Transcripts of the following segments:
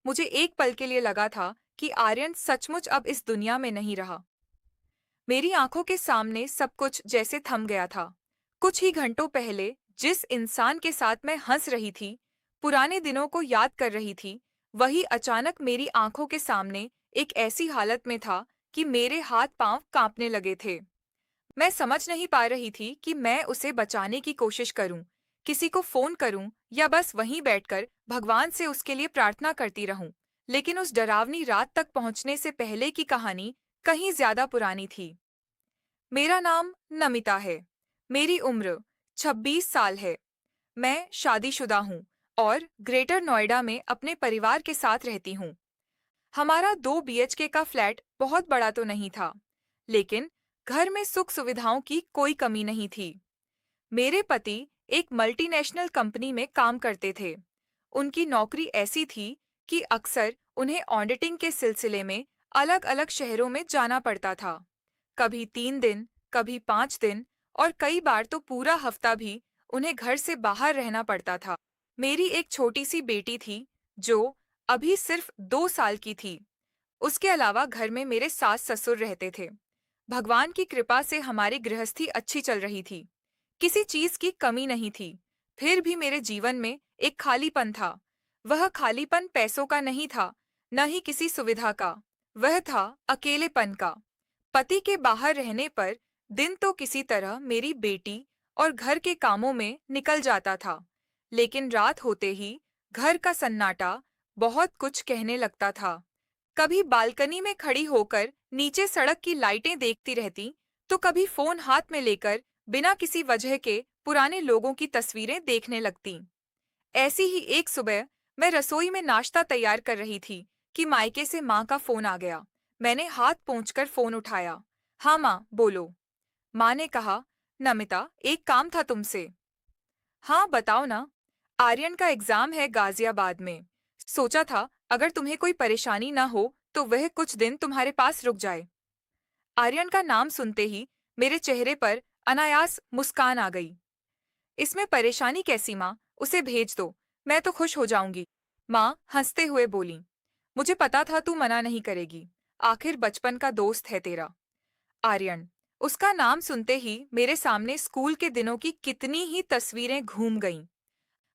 मुझे एक पल के लिए लगा था कि आर्यन सचमुच अब इस दुनिया में नहीं रहा। मेरी आंखों के सामने सब कुछ जैसे थम गया था। कुछ ही घंटों पहले जिस इंसान के साथ मैं हंस रही थी, पुराने दिनों को याद कर रही थी, वही अचानक मेरी आंखों के सामने एक ऐसी हालत में था कि मेरे हाथ पांव कांपने लगे थे। मैं समझ नहीं पा रही थी कि मैं उसे बचाने की कोशिश करूं, किसी को फोन करूं या बस वहीं बैठकर भगवान से उसके लिए प्रार्थना करती रहूं। लेकिन उस डरावनी रात तक पहुंचने से पहले की कहानी कहीं ज्यादा पुरानी थी। मेरा नाम नमिता है। मेरी उम्र 26 साल है। मैं शादीशुदा हूँ और ग्रेटर नोएडा में अपने परिवार के साथ रहती हूँ। हमारा 2 बीएचके का फ्लैट बहुत बड़ा तो नहीं था, लेकिन घर में सुख सुविधाओं की कोई कमी नहीं थी। मेरे पति एक मल्टीनेशनल कंपनी में काम करते थे। उनकी नौकरी ऐसी थी कि अक्सर उन्हें ऑडिटिंग के सिलसिले में अलग-अलग शहरों में जाना पड़ता था। कभी 3 दिन, कभी 5 दिन और कई बार तो पूरा हफ्ता भी उन्हें घर से बाहर रहना पड़ता था। मेरी एक छोटी सी बेटी थी जो अभी सिर्फ 2 साल की थी। उसके अलावा घर में मेरे सास ससुर रहते थे। भगवान की कृपा से हमारी गृहस्थी अच्छी चल रही थी। किसी चीज की कमी नहीं थी। फिर भी मेरे जीवन में एक खालीपन था। वह खालीपन पैसों का नहीं था, न ही किसी सुविधा का। वह था अकेलेपन का। पति के बाहर रहने पर दिन तो किसी तरह मेरी बेटी और घर के कामों में निकल जाता था, लेकिन रात होते ही घर का सन्नाटा बहुत कुछ कहने लगता था। कभी बालकनी में खड़ी होकर नीचे सड़क की लाइटें देखती रहती, तो कभी फोन हाथ में लेकर बिना किसी वजह के पुराने लोगों की तस्वीरें देखने लगती। ऐसी ही एक सुबह मैं रसोई में नाश्ता तैयार कर रही थी कि मायके से माँ का फोन आ गया। मैंने हाथ पोंछकर फोन उठाया। हाँ माँ, बोलो। माँ ने कहा, नमिता, एक काम था तुमसे। हाँ, बताओ ना। आर्यन का एग्जाम है गाजियाबाद में। सोचा था अगर तुम्हें कोई परेशानी ना हो तो वह कुछ दिन तुम्हारे पास रुक जाए। आर्यन का नाम सुनते ही मेरे चेहरे पर अनायास मुस्कान आ गई। इसमें परेशानी कैसी माँ, उसे भेज दो, मैं तो खुश हो जाऊंगी। माँ हंसते हुए बोली, मुझे पता था तू मना नहीं करेगी। आखिर बचपन का दोस्त है तेरा। आर्यन। उसका नाम सुनते ही मेरे सामने स्कूल के दिनों की कितनी ही तस्वीरें घूम गईं।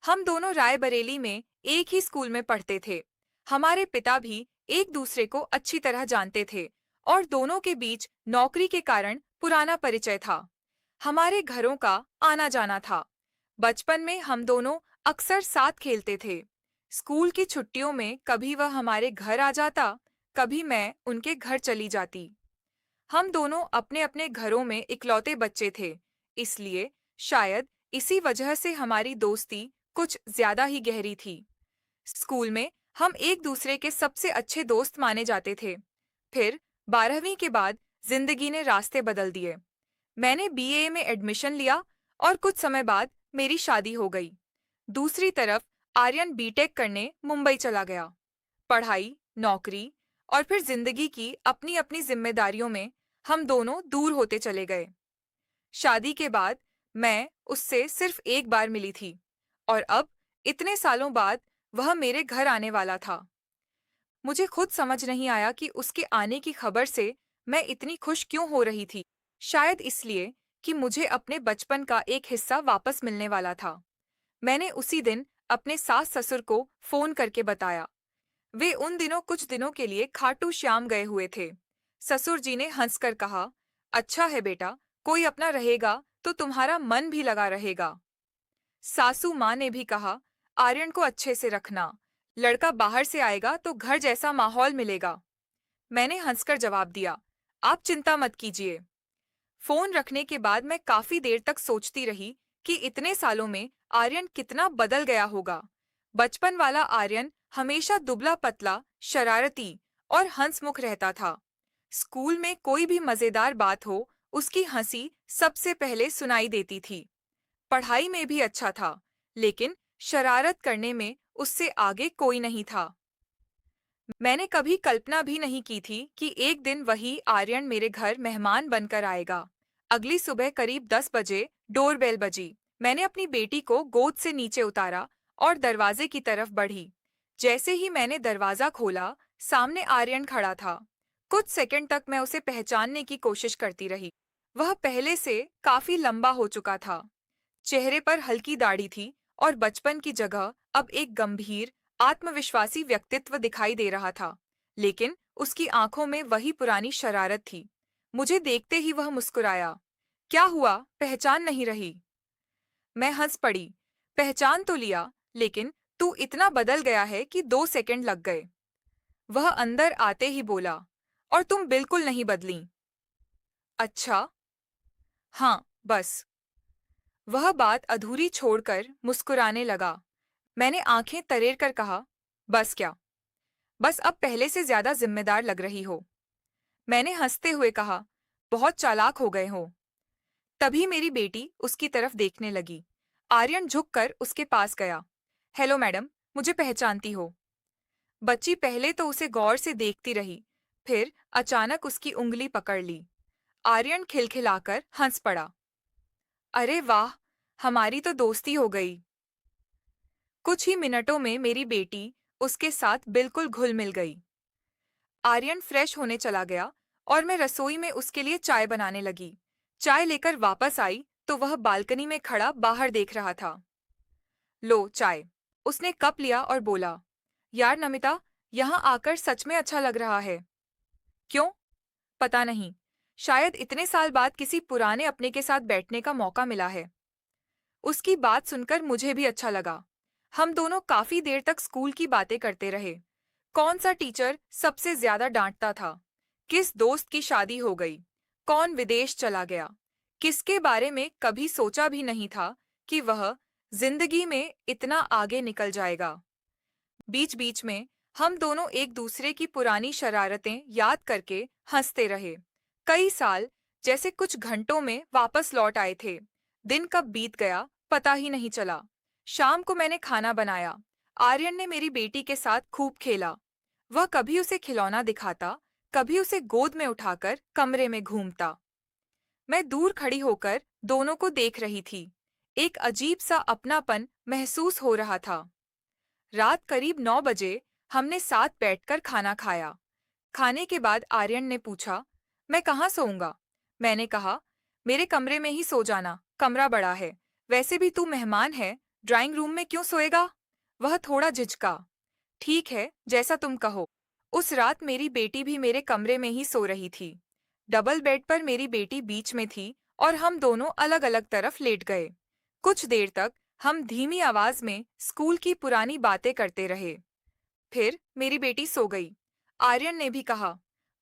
हम दोनों रायबरेली में एक ही स्कूल में पढ़ते थे। हमारे पिता भी एक दूसरे को अच्छी तरह जानते थे और दोनों के बीच नौकरी के कारण पुराना परिचय था। हमारे घरों का आना जाना था। बचपन में हम दोनों अक्सर साथ खेलते थे। स्कूल की छुट्टियों में कभी वह हमारे घर आ जाता, कभी मैं उनके घर चली जाती। हम दोनों अपने अपने घरों में इकलौते बच्चे थे, इसलिए शायद इसी वजह से हमारी दोस्ती कुछ ज्यादा ही गहरी थी। स्कूल में हम एक दूसरे के सबसे अच्छे दोस्त माने जाते थे। फिर 12वीं के बाद जिंदगी ने रास्ते बदल दिए। मैंने बीए में एडमिशन लिया और कुछ समय बाद मेरी शादी हो गई। दूसरी तरफ आर्यन बीटेक करने मुंबई चला गया। पढ़ाई, नौकरी और फिर जिंदगी की अपनी अपनी जिम्मेदारियों में हम दोनों दूर होते चले गए। शादी के बाद मैं उससे सिर्फ एक बार मिली थी और अब इतने सालों बाद वह मेरे घर आने वाला था। मुझे खुद समझ नहीं आया कि उसके आने की खबर से मैं इतनी खुश क्यों हो रही थी। शायद इसलिए कि मुझे अपने बचपन का एक हिस्सा वापस मिलने वाला था। मैंने उसी दिन अपने सास ससुर को फोन करके बताया। वे उन दिनों कुछ दिनों के लिए खाटू श्याम गए हुए थे। ससुर जी ने हंसकर कहा, अच्छा है बेटा, कोई अपना रहेगा तो तुम्हारा मन भी लगा रहेगा। सासू माँ ने भी कहा, आर्यन को अच्छे से रखना, लड़का बाहर से आएगा तो घर जैसा माहौल मिलेगा। मैंने हंसकर जवाब दिया, आप चिंता मत कीजिए। फोन रखने के बाद मैं काफी देर तक सोचती रही कि इतने सालों में आर्यन कितना बदल गया होगा। बचपन वाला आर्यन हमेशा दुबला पतला, शरारती और हंसमुख रहता था। स्कूल में कोई भी मजेदार बात हो, उसकी हंसी सबसे पहले सुनाई देती थी। पढ़ाई में भी अच्छा था, लेकिन शरारत करने में उससे आगे कोई नहीं था। मैंने कभी कल्पना भी नहीं की थी कि एक दिन वही आर्यन मेरे घर मेहमान बनकर आएगा। अगली सुबह करीब 10 बजे डोरबेल बजी। मैंने अपनी बेटी को गोद से नीचे उतारा और दरवाजे की तरफ बढ़ी। जैसे ही मैंने दरवाजा खोला, सामने आर्यन खड़ा था। कुछ सेकंड तक मैं उसे पहचानने की कोशिश करती रही। वह पहले से काफी लंबा हो चुका था। चेहरे पर हल्की दाढ़ी थी और बचपन की जगह अब एक गंभीर, आत्मविश्वासी व्यक्तित्व दिखाई दे रहा था। लेकिन उसकी आंखों में वही पुरानी शरारत थी। मुझे देखते ही वह मुस्कुराया। क्या हुआ, पहचान नहीं रही? मैं हंस पड़ी। पहचान तो लिया, लेकिन तू इतना बदल गया है कि 2 सेकंड लग गए। वह अंदर आते ही बोला, और तुम बिल्कुल नहीं बदली। अच्छा। हाँ, बस। वह बात अधूरी छोड़कर मुस्कुराने लगा। मैंने आंखें तरेर कर कहा, बस क्या? बस अब पहले से ज्यादा जिम्मेदार लग रही हो। मैंने हंसते हुए कहा, बहुत चालाक हो गए हो। तभी मेरी बेटी उसकी तरफ देखने लगी। आर्यन झुककर उसके पास गया। हेलो मैडम, मुझे पहचानती हो? बच्ची पहले तो उसे गौर से देखती रही, फिर अचानक उसकी उंगली पकड़ ली। आर्यन खिलखिलाकर हंस पड़ा। अरे वाह, हमारी तो दोस्ती हो गई। कुछ ही मिनटों में मेरी बेटी उसके साथ बिल्कुल घुल मिल गई। आर्यन फ्रेश होने चला गया और मैं रसोई में उसके लिए चाय बनाने लगी। चाय लेकर वापस आई तो वह बालकनी में खड़ा बाहर देख रहा था। लो चाय। उसने कप लिया और बोला, यार नमिता, यहाँ आकर सच में अच्छा लग रहा है। क्यों? पता नहीं, शायद इतने साल बाद किसी पुराने अपने के साथ बैठने का मौका मिला है। उसकी बात सुनकर मुझे भी अच्छा लगा। हम दोनों काफी देर तक स्कूल की बातें करते रहे। कौन सा टीचर सबसे ज्यादा डांटता था, किस दोस्त की शादी हो गई, कौन विदेश चला गया, किसके बारे में कभी सोचा भी नहीं था कि वह जिंदगी में इतना आगे निकल जाएगा। बीच बीच में हम दोनों एक दूसरे की पुरानी शरारतें याद करके हंसते रहे। कई साल जैसे कुछ घंटों में वापस लौट आए थे। दिन कब बीत गया पता ही नहीं चला। शाम को मैंने खाना बनाया। आर्यन ने मेरी बेटी के साथ खूब खेला। वह कभी उसे खिलौना दिखाता, कभी उसे गोद में उठाकर कमरे में घूमता। मैं दूर खड़ी होकर दोनों को देख रही थी। एक अजीब सा अपनापन महसूस हो रहा था। रात करीब 9 बजे हमने साथ बैठकर खाना खाया। खाने के बाद आर्यन ने पूछा, मैं कहाँ सोऊंगा? मैंने कहा, मेरे कमरे में ही सो जाना, कमरा बड़ा है। वैसे भी तू मेहमान है, ड्राइंग रूम में क्यों सोएगा? वह थोड़ा झिझका। ठीक है, जैसा तुम कहो। उस रात मेरी बेटी भी मेरे कमरे में ही सो रही थी। डबल बेड पर मेरी बेटी बीच में थी और हम दोनों अलग अलग तरफ लेट गए। कुछ देर तक हम धीमी आवाज में स्कूल की पुरानी बातें करते रहे। फिर मेरी बेटी सो गई। आर्यन ने भी कहा,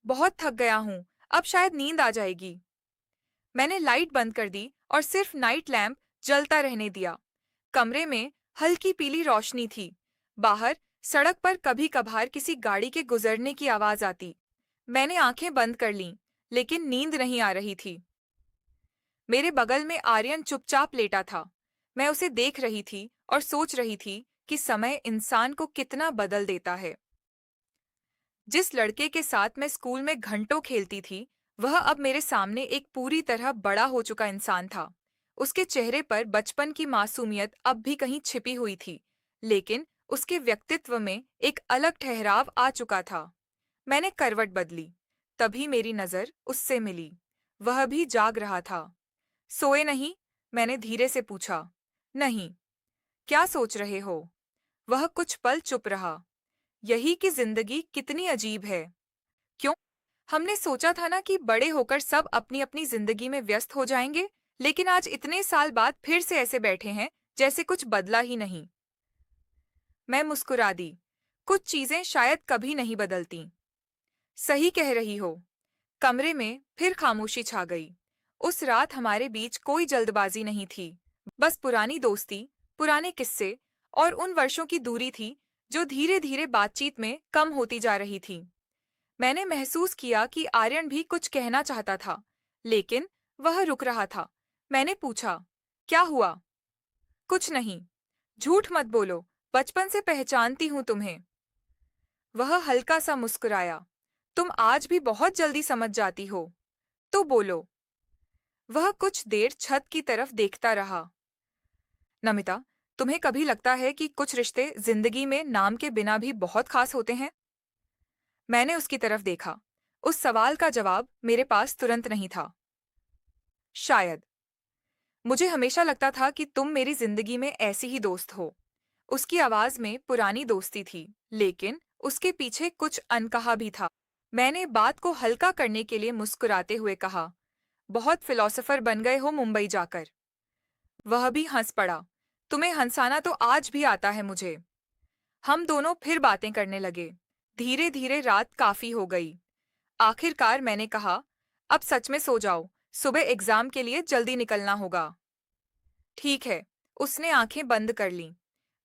बहुत थक गया हूँ, अब शायद नींद आ जाएगी। मैंने लाइट बंद कर दी और सिर्फ नाइट लैंप जलता रहने दिया। कमरे में हल्की पीली रोशनी थी। बाहर सड़क पर कभी कभार किसी गाड़ी के गुजरने की आवाज आती। मैंने आंखें बंद कर लीं, लेकिन नींद नहीं आ रही थी। मेरे बगल में आर्यन चुपचाप लेटा था। मैं उसे देख रही थी और सोच रही थी कि समय इंसान को कितना बदल देता है। जिस लड़के के साथ मैं स्कूल में घंटों खेलती थी, वह अब मेरे सामने एक पूरी तरह बड़ा हो चुका इंसान था। उसके चेहरे पर बचपन की मासूमियत अब भी कहीं छिपी हुई थी, लेकिन उसके व्यक्तित्व में एक अलग ठहराव आ चुका था। मैंने करवट बदली। तभी मेरी नजर उससे मिली। वह भी जाग रहा था। सोए नहीं? मैंने धीरे से पूछा। नहीं। क्या सोच रहे हो? वह कुछ पल चुप रहा। यही कि जिंदगी कितनी अजीब है। क्यों? हमने सोचा था ना कि बड़े होकर सब अपनी अपनी जिंदगी में व्यस्त हो जाएंगे, लेकिन आज इतने साल बाद फिर से ऐसे बैठे हैं जैसे कुछ बदला ही नहीं। मैं मुस्कुरा दी। कुछ चीजें शायद कभी नहीं बदलती। सही कह रही हो। कमरे में फिर खामोशी छा गई। उस रात हमारे बीच कोई जल्दबाजी नहीं थी। बस पुरानी दोस्ती, पुराने किस्से और उन वर्षों की दूरी थी जो धीरे धीरे बातचीत में कम होती जा रही थी। मैंने महसूस किया कि आर्यन भी कुछ कहना चाहता था, लेकिन वह रुक रहा था। मैंने पूछा, क्या हुआ? कुछ नहीं। झूठ मत बोलो, बचपन से पहचानती हूँ तुम्हें। वह हल्का सा मुस्कुराया। तुम आज भी बहुत जल्दी समझ जाती हो। तो बोलो। वह कुछ देर छत की तरफ देखता रहा। नमिता, तुम्हें कभी लगता है कि कुछ रिश्ते जिंदगी में नाम के बिना भी बहुत खास होते हैं? मैंने उसकी तरफ देखा। उस सवाल का जवाब मेरे पास तुरंत नहीं था। शायद। मुझे हमेशा लगता था कि तुम मेरी जिंदगी में ऐसी ही दोस्त हो। उसकी आवाज में पुरानी दोस्ती थी, लेकिन उसके पीछे कुछ अनकहा भी था। मैंने बात को हल्का करने के लिए मुस्कुराते हुए कहा, बहुत फिलोसोफर बन गए हो मुंबई जाकर। वह भी हंस पड़ा। तुम्हें हंसाना तो आज भी आता है मुझे। हम दोनों फिर बातें करने लगे। धीरे धीरे रात काफी हो गई। आखिरकार मैंने कहा, अब सच में सो जाओ, सुबह एग्जाम के लिए जल्दी निकलना होगा। ठीक है। उसने आंखें बंद कर लीं।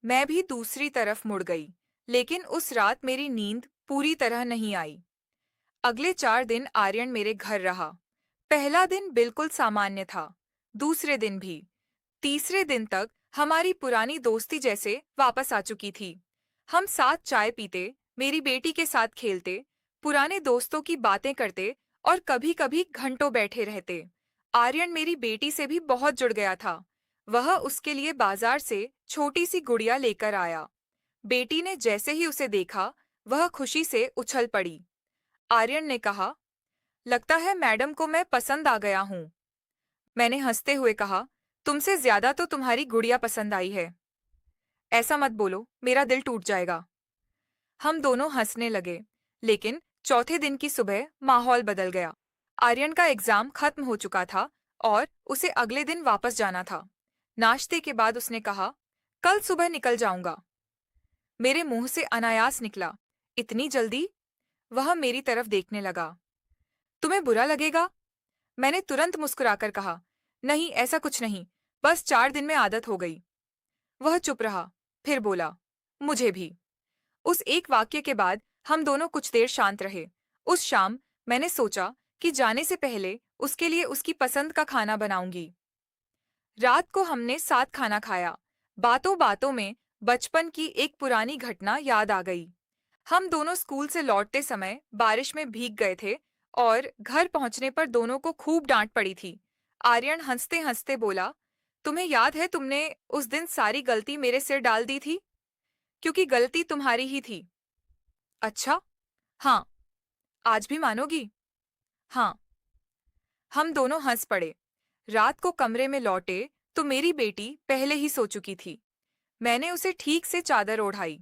मैं भी दूसरी तरफ मुड़ गई, लेकिन उस रात मेरी नींद पूरी तरह नहीं आई। अगले 4 दिन आर्यन मेरे घर रहा। पहला दिन बिल्कुल सामान्य था, दूसरे दिन भी, तीसरे दिन तक हमारी पुरानी दोस्ती जैसे वापस आ चुकी थी। हम साथ चाय पीते, मेरी बेटी के साथ खेलते, पुराने दोस्तों की बातें करते और कभी-कभी घंटों बैठे रहते। आर्यन मेरी बेटी से भी बहुत जुड़ गया था। वह उसके लिए बाजार से छोटी सी गुड़िया लेकर आया। बेटी ने जैसे ही उसे देखा, वह खुशी से उछल पड़ी। आर्यन ने कहा, लगता है मैडम को मैं पसंद आ गया हूँ। मैंने हंसते हुए कहा, तुमसे ज्यादा तो तुम्हारी गुड़िया पसंद आई है। ऐसा मत बोलो, मेरा दिल टूट जाएगा। हम दोनों हंसने लगे, लेकिन चौथे दिन की सुबह माहौल बदल गया। आर्यन का एग्जाम खत्म हो चुका था और उसे अगले दिन वापस जाना था। नाश्ते के बाद उसने कहा, कल सुबह निकल जाऊंगा। मेरे मुंह से अनायास निकला, इतनी जल्दी? वह मेरी तरफ देखने लगा। तुम्हें बुरा लगेगा? मैंने तुरंत मुस्कुराकर कहा, नहीं ऐसा कुछ नहीं, बस 4 दिन में आदत हो गई। वह चुप रहा, फिर बोला, मुझे भी। उस एक वाक्य के बाद हम दोनों कुछ देर शांत रहे। उस शाम मैंने सोचा कि जाने से पहले उसके लिए उसकी पसंद का खाना बनाऊंगी। रात को हमने साथ खाना खाया। बातों बातों में बचपन की एक पुरानी घटना याद आ गई। हम दोनों स्कूल से लौटते समय बारिश में भीग गए थे और घर पहुंचने पर दोनों को खूब डांट पड़ी थी। आर्यन हंसते हंसते बोला, तुम्हें याद है तुमने उस दिन सारी गलती मेरे सिर डाल दी थी? क्योंकि गलती तुम्हारी ही थी। अच्छा? हाँ। आज भी मानोगी? हाँ। हम दोनों हंस पड़े। रात को कमरे में लौटे तो मेरी बेटी पहले ही सो चुकी थी। मैंने उसे ठीक से चादर ओढ़ाई।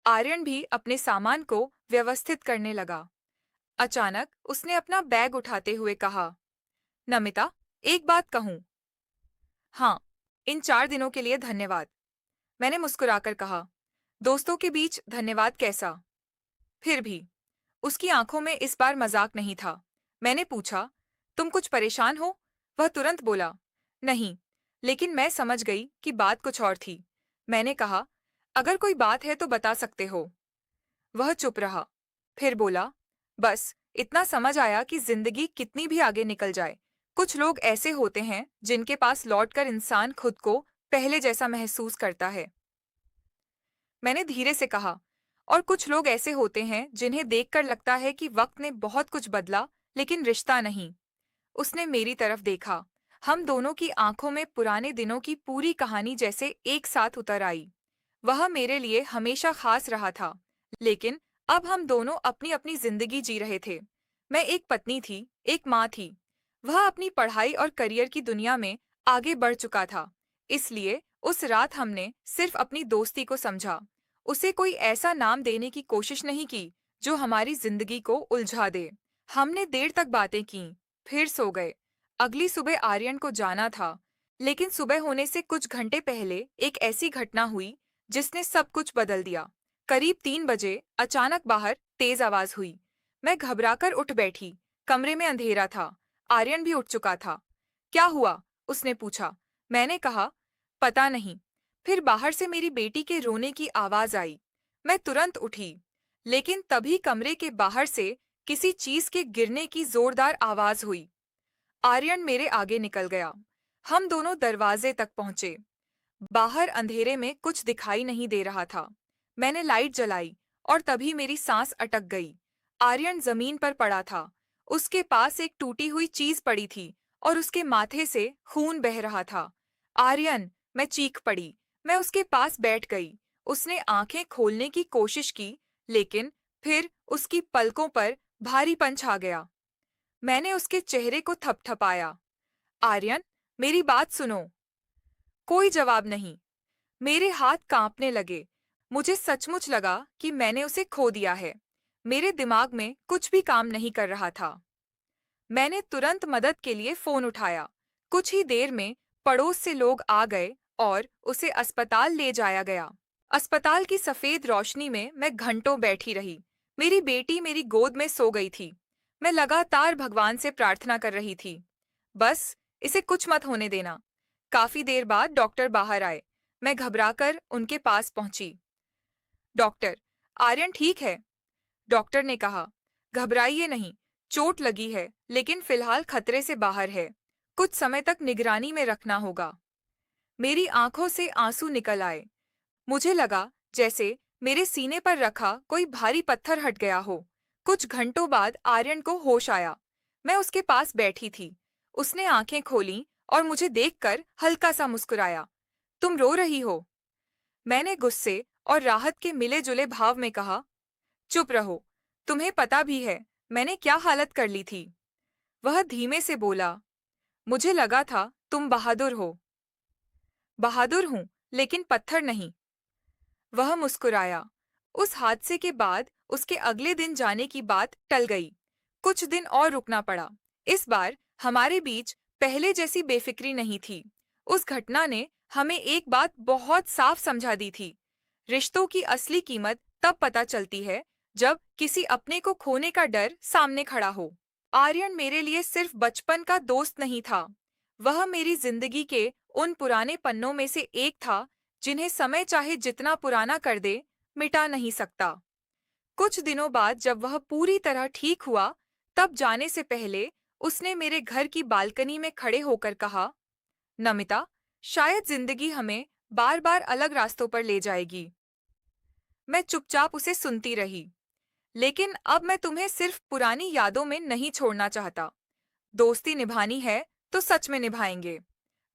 आर्यन भी अपने सामान को व्यवस्थित करने लगा। अचानक उसने अपना बैग उठाते हुए कहा, नमिता, एक बात कहूं? हाँ। इन 4 दिनों के लिए धन्यवाद। मैंने मुस्कुराकर कहा, दोस्तों के बीच धन्यवाद कैसा? फिर भी उसकी आंखों में इस बार मजाक नहीं था। मैंने पूछा, तुम कुछ परेशान हो? वह तुरंत बोला, नहीं, लेकिन मैं समझ गई कि बात कुछ और थी। मैंने कहा, अगर कोई बात है तो बता सकते हो। वह चुप रहा, फिर बोला, बस इतना समझ आया कि जिंदगी कितनी भी आगे निकल जाए, कुछ लोग ऐसे होते हैं जिनके पास लौटकर इंसान खुद को पहले जैसा महसूस करता है। मैंने धीरे से कहा, और कुछ लोग ऐसे होते हैं जिन्हें देखकर लगता है कि वक्त ने बहुत कुछ बदला, लेकिन रिश्ता नहीं। उसने मेरी तरफ देखा। हम दोनों की आंखों में पुराने दिनों की पूरी कहानी जैसे एक साथ उतर आई। वह मेरे लिए हमेशा खास रहा था, लेकिन अब हम दोनों अपनी अपनी जिंदगी जी रहे थे। मैं एक पत्नी थी, एक माँ थी। वह अपनी पढ़ाई और करियर की दुनिया में आगे बढ़ चुका था। इसलिए उस रात हमने सिर्फ अपनी दोस्ती को समझा। उसे कोई ऐसा नाम देने की कोशिश नहीं की जो हमारी जिंदगी को उलझा दे। हमने देर तक बातें की, फिर सो गए। अगली सुबह आर्यन को जाना था, लेकिन सुबह होने से कुछ घंटे पहले एक ऐसी घटना हुई जिसने सब कुछ बदल दिया। करीब 3 बजे अचानक बाहर तेज आवाज हुई। मैं घबराकर उठ बैठी। कमरे में अंधेरा था। आर्यन भी उठ चुका था। क्या हुआ? उसने पूछा। मैंने कहा, पता नहीं। फिर बाहर से मेरी बेटी के रोने की आवाज आई। मैं तुरंत उठी, लेकिन तभी कमरे के बाहर से किसी चीज के गिरने की जोरदार आवाज हुई। आर्यन मेरे आगे निकल गया। हम दोनों दरवाजे तक पहुंचे। बाहर अंधेरे में कुछ दिखाई नहीं दे रहा था। मैंने लाइट जलाई और तभी मेरी सांस अटक गई। आर्यन जमीन पर पड़ा था। उसके पास एक टूटी हुई चीज पड़ी थी और उसके माथे से खून बह रहा था। आर्यन! मैं चीख पड़ी। मैं उसके पास बैठ गई। उसने आंखें खोलने की कोशिश की, लेकिन फिर उसकी पलकों पर भारीपन छा गया। मैंने उसके चेहरे को थपथपाया। आर्यन, मेरी बात सुनो। कोई जवाब नहीं। मेरे हाथ कांपने लगे। मुझे सचमुच लगा कि मैंने उसे खो दिया है। मेरे दिमाग में कुछ भी काम नहीं कर रहा था। मैंने तुरंत मदद के लिए फोन उठाया। कुछ ही देर में पड़ोस से लोग आ गए और उसे अस्पताल ले जाया गया। अस्पताल की सफेद रोशनी में मैं घंटों बैठी रही। मेरी बेटी मेरी गोद में सो गई थी। मैं लगातार भगवान से प्रार्थना कर रही थी, बस इसे कुछ मत होने देना। काफी देर बाद डॉक्टर बाहर आए। मैं घबराकर उनके पास पहुंची। डॉक्टर, आर्यन ठीक है, डॉक्टर ने कहा। घबराइए नहीं, चोट लगी है लेकिन फिलहाल खतरे से बाहर है। कुछ समय तक निगरानी में रखना होगा। मेरी आंखों से आंसू निकल आए। मुझे लगा जैसे मेरे सीने पर रखा कोई भारी पत्थर हट गया हो। कुछ घंटों बाद आर्यन को होश आया। मैं उसके पास बैठी थी। उसने आंखें खोलीं और मुझे देखकर हल्का सा मुस्कुराया। तुम रो रही हो? मैंने गुस्से और राहत के मिले-जुले भाव में कहा। चुप रहो, तुम्हें पता भी है मैंने क्या हालत कर ली थी। वह धीमे से बोला, मुझे लगा था तुम बहादुर हो। बहादुर हूं, लेकिन पत्थर नहीं। वह मुस्कुराया। उस हादसे के बाद उसके अगले दिन जाने की बात टल गई। कुछ दिन और रुकना पड़ा। इस बार हमारे बीच पहले जैसी बेफिक्री नहीं थी। उस घटना ने हमें एक बात बहुत साफ समझा दी थी। रिश्तों की असली कीमत तब पता चलती है जब किसी अपने को खोने का डर सामने खड़ा हो। आर्यन मेरे लिए सिर्फ बचपन का दोस्त नहीं था। वह मेरी जिंदगी के उन पुराने पन्नों में से एक था जिन्हें समय चाहे जितना पुराना कर दे, मिटा नहीं सकता। कुछ दिनों बाद जब वह पूरी तरह ठीक हुआ, तब जाने से पहले उसने मेरे घर की बालकनी में खड़े होकर कहा, नमिता, शायद जिंदगी हमें बार बार अलग रास्तों पर ले जाएगी। मैं चुपचाप उसे सुनती रही। लेकिन अब मैं तुम्हें सिर्फ पुरानी यादों में नहीं छोड़ना चाहता। दोस्ती निभानी है तो सच में निभाएंगे,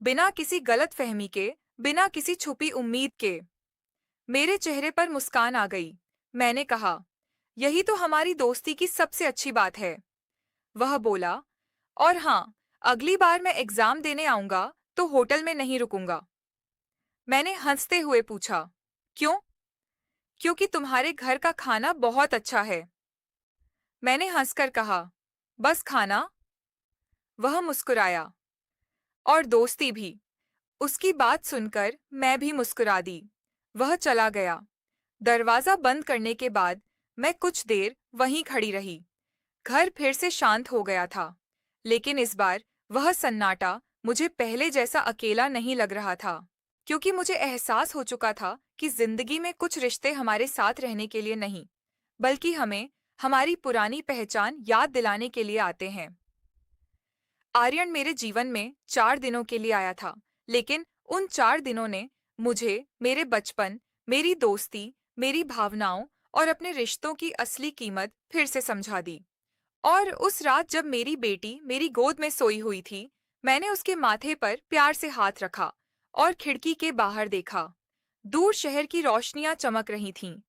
बिना किसी गलत फहमी के, बिना किसी छुपी उम्मीद के। मेरे चेहरे पर मुस्कान आ गई। मैंने कहा, यही तो हमारी दोस्ती की सबसे अच्छी बात है। वह बोला, और हाँ, अगली बार मैं एग्जाम देने आऊंगा तो होटल में नहीं रुकूंगा। मैंने हंसते हुए पूछा, क्यों? क्योंकि तुम्हारे घर का खाना बहुत अच्छा है। मैंने हंसकर कहा, बस खाना? वह मुस्कुराया, और दोस्ती भी। उसकी बात सुनकर मैं भी मुस्कुरा दी। वह चला गया। दरवाजा बंद करने के बाद मैं कुछ देर वहीं खड़ी रही। घर फिर से शांत हो गया था, लेकिन इस बार वह सन्नाटा मुझे पहले जैसा अकेला नहीं लग रहा था, क्योंकि मुझे एहसास हो चुका था कि जिंदगी में कुछ रिश्ते हमारे साथ रहने के लिए नहीं, बल्कि हमें हमारी पुरानी पहचान याद दिलाने के लिए आते हैं। आर्यन मेरे जीवन में 4 दिनों के लिए आया था, लेकिन उन 4 दिनों ने मुझे मेरे बचपन, मेरी दोस्ती, मेरी भावनाओं और अपने रिश्तों की असली कीमत फिर से समझा दी। और उस रात जब मेरी बेटी मेरी गोद में सोई हुई थी, मैंने उसके माथे पर प्यार से हाथ रखा और खिड़की के बाहर देखा। दूर शहर की रोशनियां चमक रही थीं।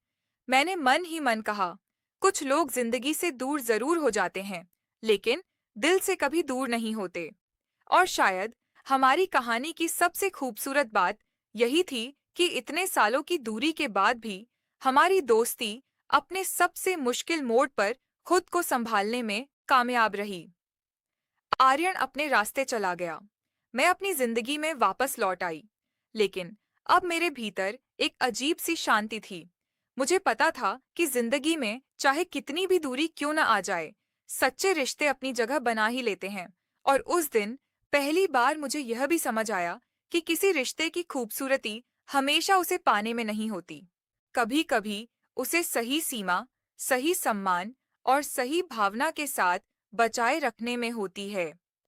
मैंने मन ही मन कहा, कुछ लोग जिंदगी से दूर जरूर हो जाते हैं, लेकिन दिल से कभी दूर नहीं होते। और शायद हमारी कहानी की सबसे खूबसूरत बात यही थी कि इतने सालों की दूरी के बाद भी हमारी दोस्ती अपने सबसे मुश्किल मोड़ पर खुद को संभालने में कामयाब रही। आर्यन अपने रास्ते चला गया। मैं अपनी जिंदगी में वापस लौट आई। लेकिन अब मेरे भीतर एक अजीब सी शांति थी। मुझे पता था कि जिंदगी में चाहे कितनी भी दूरी क्यों न आ जाए, सच्चे रिश्ते अपनी जगह बना ही लेते हैं। और उस दिन पहली बार मुझे यह भी समझ आया कि किसी रिश्ते की खूबसूरती हमेशा उसे पाने में नहीं होती। कभी-कभी उसे सही सीमा, सही सम्मान और सही भावना के साथ बचाए रखने में होती है।